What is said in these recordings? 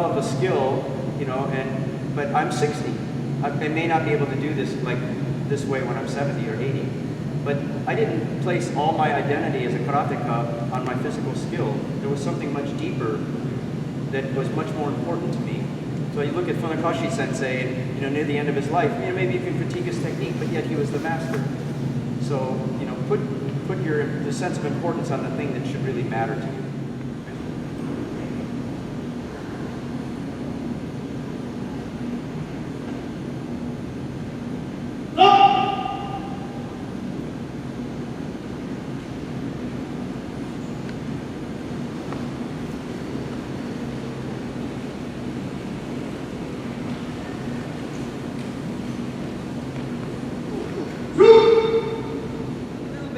develop a skill, you know, but I'm 60. I may not be able to do this like this way when I'm 70 or 80. But I didn't place all my identity as a karateka on my physical skill. There was something much deeper that was much more important to me. So you look at Funakashi sensei, and, you know, near the end of his life, you know, maybe you can critique his technique, but yet he was the master. So, you know, put the sense of importance on the thing that should really matter to you.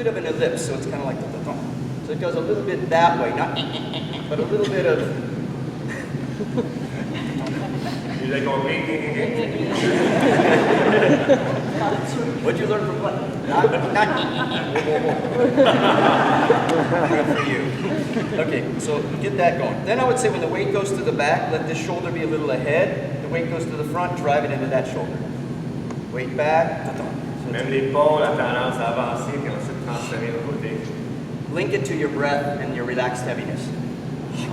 Of an ellipse, so it's kind of like so it goes a little bit that way, not but a little bit of. You like going What'd you learn from what? Not for you. Okay, so get that going. Then I would say when the weight goes to the back, let this shoulder be a little ahead. The weight goes to the front, drive it into that shoulder. Weight back. Même l'épaule a tendance à avancer puis ensuite transférer de côté. Link it to your breath and your relaxed heaviness.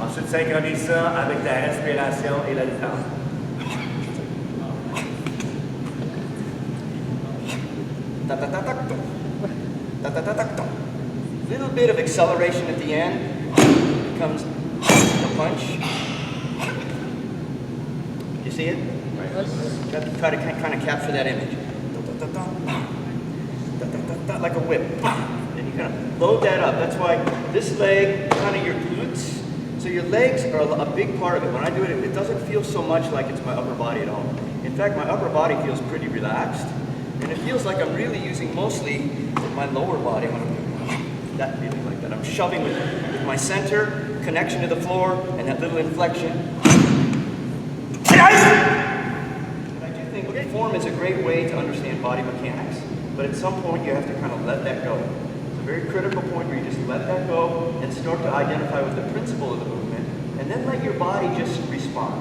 Ensuite, synchronise ça avec ta respiration et la détente. Little bit of acceleration at the end becomes a punch. You see it? Right. Try to kind of capture that image. Like a whip. And you kind of load that up. That's why this leg, kind of your glutes. So your legs are a big part of it. When I do it, it doesn't feel so much like it's my upper body at all. In fact, my upper body feels pretty relaxed. And it feels like I'm really using mostly my lower body when I'm doing that feeling like that. I'm shoving with my center, connection to the floor, and that little inflection. And I do think form is a great way to understand body mechanics, but at some point you have to kind of let that go. It's a very critical point where you just let that go and start to identify with the principle of the movement, and then let your body just respond.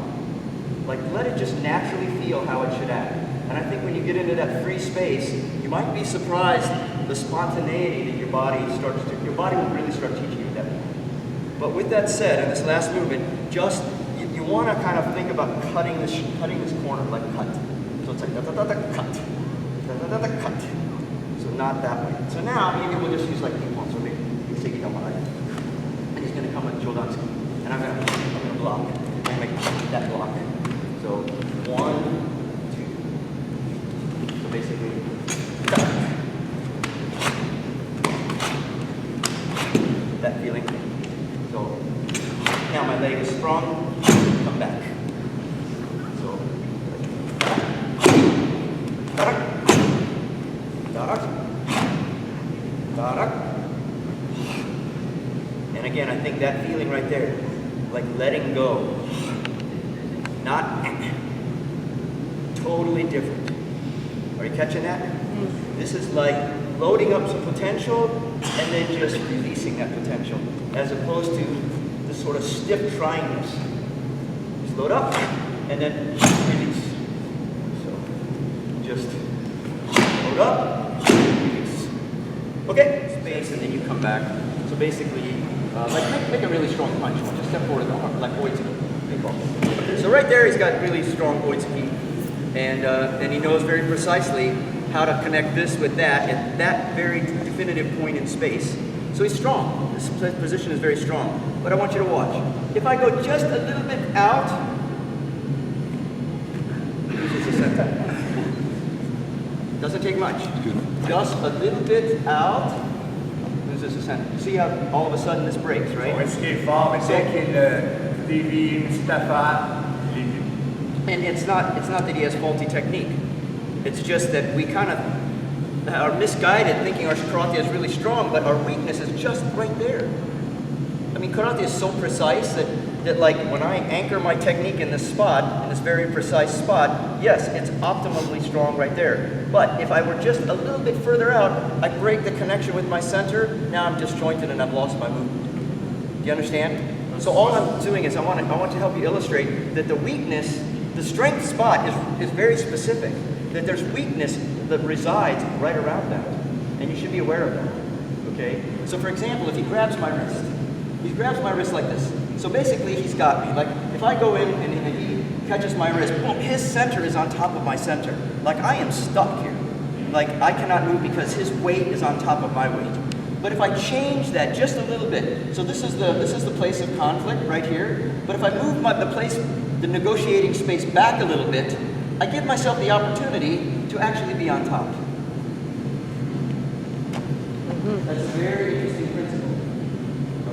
Like, let it just naturally feel how it should act. And I think when you get into that free space, you might be surprised the spontaneity that your body will really start teaching you that. But with that said, in this last movement, just, you want to kind of think about cutting this corner, like cut. So it's like da-da-da-da, cut. Da-da-da-da, cut. So not that way. So now, maybe we'll just use like ping pong. So maybe you can and he's going to come with Jodanski. And I'm going to block. I'm going to make that block. So 1, 2. So basically, that feeling. So now my leg is sprung, come back. So and again, I think that feeling right there, like letting go. Not totally different. Are you catching that? This is like loading up some potential and then just releasing that potential, as opposed to this sort of stiff tryingness. Just load up and then release. So just load up, release. Okay, space, and then you come back. So basically, like make a really strong punch. Just step forward, like Oitsuki. So right there, he's got really strong Oitsuki, and he knows very precisely how to connect this with that at that very definitive point in space. So he's strong. This position is very strong. But I want you to watch. If I go just a little bit out, doesn't take much. Just a little bit out. See how all of a sudden this breaks, right? And it's not that he has faulty technique. It's just that we kind of are misguided thinking our karate is really strong, but our weakness is just right there. I mean, karate is so precise that like when I anchor my technique in this spot, in this very precise spot, yes, it's optimally strong right there. But if I were just a little bit further out, I break the connection with my center, now I'm disjointed and I've lost my movement. Do you understand? So all I'm doing is I want to help you illustrate that the weakness, the strength spot is very specific. That there's weakness that resides right around that, and you should be aware of that. Okay. So for example, if he grabs my wrist like this. So basically, he's got me. Like if I go in and he catches my wrist, boom, his center is on top of my center. Like I am stuck here. Like I cannot move because his weight is on top of my weight. But if I change that just a little bit, so this is the place of conflict right here. But if I move the negotiating space back a little bit, I give myself the opportunity to actually be on top. That's a very interesting principle.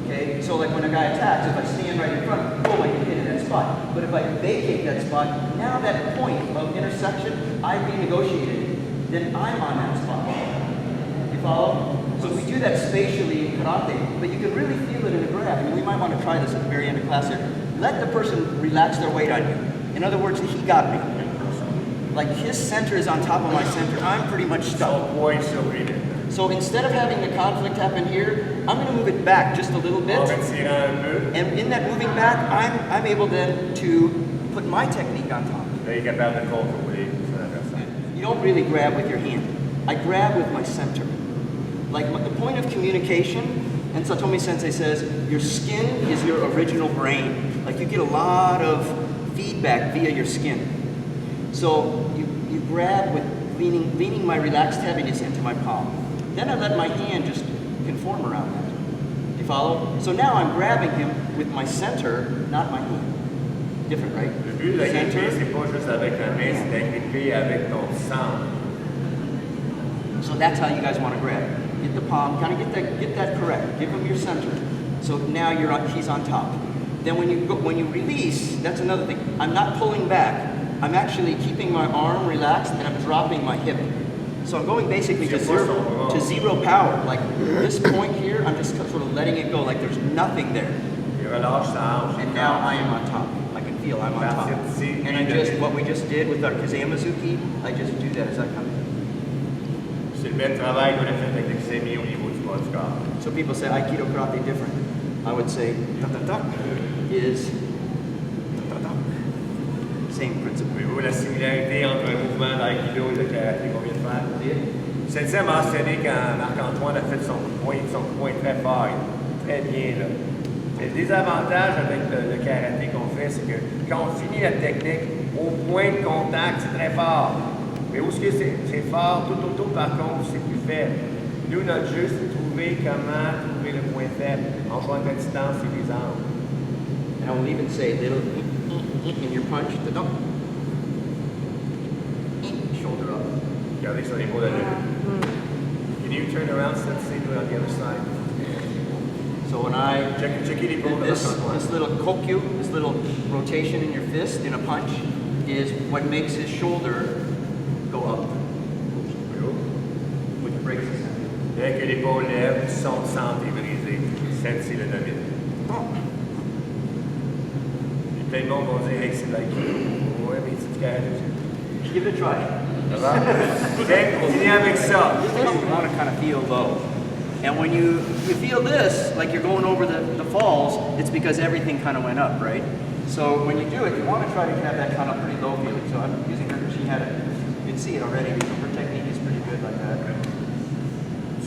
Okay, so like when a guy attacks, if I stand right in front, boom, I can hit in that spot. But if I vacate that spot, now that point of intersection, I've renegotiated, then I'm on that spot. You follow? So we do that spatially in karate, but you can really feel it in a grab. And we might want to try this at the very end of class here. Let the person relax their weight on you. In other words, he got me. Like his center is on top of my center. I'm pretty much stuck. So instead of having the conflict happen here, I'm going to move it back just a little bit. And in that moving back, I'm able then to put my technique on top. You don't really grab with your hand. I grab with my center. Like the point of communication, and Satomi Sensei says, your skin is your original brain. Like you get a lot of feedback via your skin. So you grab with leaning my relaxed heaviness into my palm. Then I let my hand just conform around that. You follow? So now I'm grabbing him with my center, not my hand. Different, right? Le but de la gripper, c'est pas juste avec la main, c'est d'agripper avec ton centre. So that's how you guys want to grab. Get the palm, kind of get that correct. Give him your center. So now he's on top. Then when you release, that's another thing. I'm not pulling back. I'm actually keeping my arm relaxed and I'm dropping my hip. So I'm going basically to zero power. Like this point here, I'm just sort of letting it go, like there's nothing there. And now I am on top. I can feel I'm on top. And what we just did with our Kizamazuki, I just do that as I come in. So people say aikido karate different. I would say ta-ta-ta is ta-ta-ta. Same principle. Voyez-vous la similarité entre un mouvement d'aïkido et le karaté qu'on vient de faire? Le sensei a mentionné quand Marc-Antoine a fait son coup de poing est très fort, très bien là. Le désavantage avec le karaté qu'on fait, c'est que quand on finit la technique, au point de contact, c'est très fort. Mais où est-ce que c'est fort, tout autour par contre, c'est plus faible. Nous, notre jeu, c'est de trouver comment trouver le point faible en jouant à distance et les angles. And I will even say little in your punch, the dump. Shoulder up. Regardez sur l'épaule à l'œil. Can you turn around so let's see do it on the other side? So when I check l'épaule this little kokyu, this little rotation in your fist in a punch, is what makes his shoulder go up, which breaks his center. Dès que l'épaule lève, son centre est brisé. Sensei le domine. Plein de monde vont dire, hey, c'est de l'aïkido. Ouais, mais c'est du karaté aussi. Give it a try. Continue avec ça. You want to kind of feel low. And when you feel this, like you're going over the falls, it's because everything kind of went up, right? So when you do it, you want to try to have that kind of pretty low feeling. So I'm using her, she had it. You can see it already. Her technique is pretty good like that.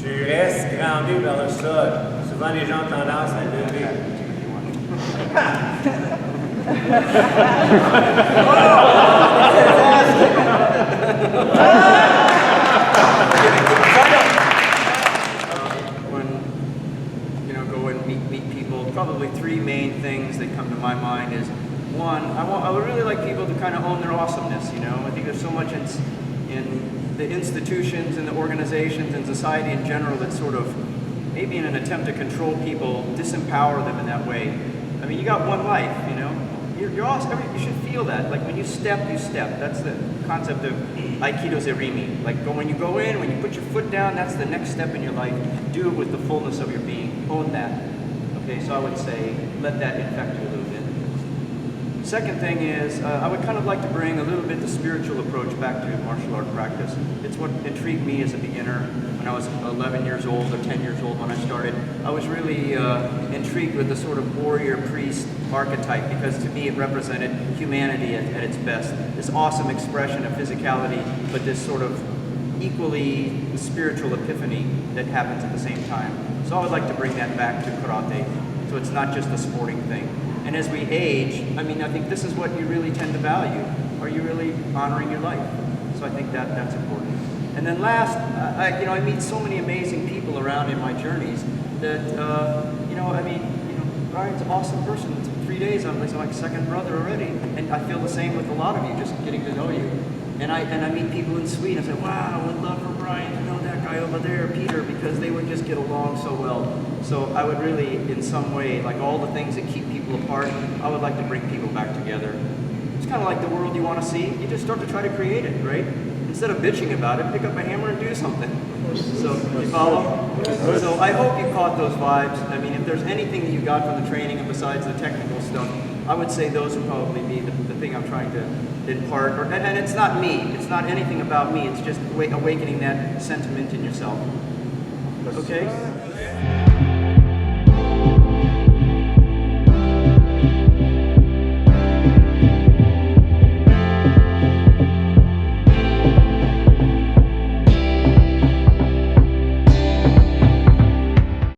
Tu restes groundé vers le sol. Souvent, les gens ont tendance à lever. Go and meet people, probably three main things that come to my mind is, one, I would really like people to kind of own their awesomeness, you know. I think there's so much in the institutions and the organizations and society in general that sort of, maybe in an attempt to control people, disempower them in that way. I mean, you got one life, you know. You're awesome. You should feel that. Like when you step, you step. That's the concept of aikido zerimi. Like when you go in, when you put your foot down, that's the next step in your life. Do it with the fullness of your being. Own that. Okay, so I would say let that infect you a little bit. Second thing is, I would kind of like to bring a little bit the spiritual approach back to martial art practice. It's what intrigued me as a beginner when I was 11 years old or 10 years old when I started. I was really intrigued with the sort of warrior priest archetype because to me it represented humanity at its best. This awesome expression of physicality, but this sort of equally spiritual epiphany that happens at the same time. So I would like to bring that back to karate, so it's not just a sporting thing. And as we age, I mean, I think this is what you really tend to value. Are you really honoring your life? So I think that's important. And then last, I meet so many amazing people around in my journeys that, Brian's an awesome person. It's 3 days, I'm like second brother already. And I feel the same with a lot of you, just getting to know you. And I meet people in Sweden. I say, wow, I would love for Brian to know that guy over there, Peter, because they would just get along so well. So I would really, in some way, like all the things that keep people apart, I would like to bring people back together. It's kind of like the world you want to see. You just start to try to create it, right? Instead of bitching about it, pick up a hammer and do something. So, you follow? So I hope you caught those vibes. I mean, if there's anything that you got from the training besides the technical stuff, I would say those would probably be the thing I'm trying to impart. And it's not me. It's not anything about me. It's just awakening that sentiment in yourself. Okay?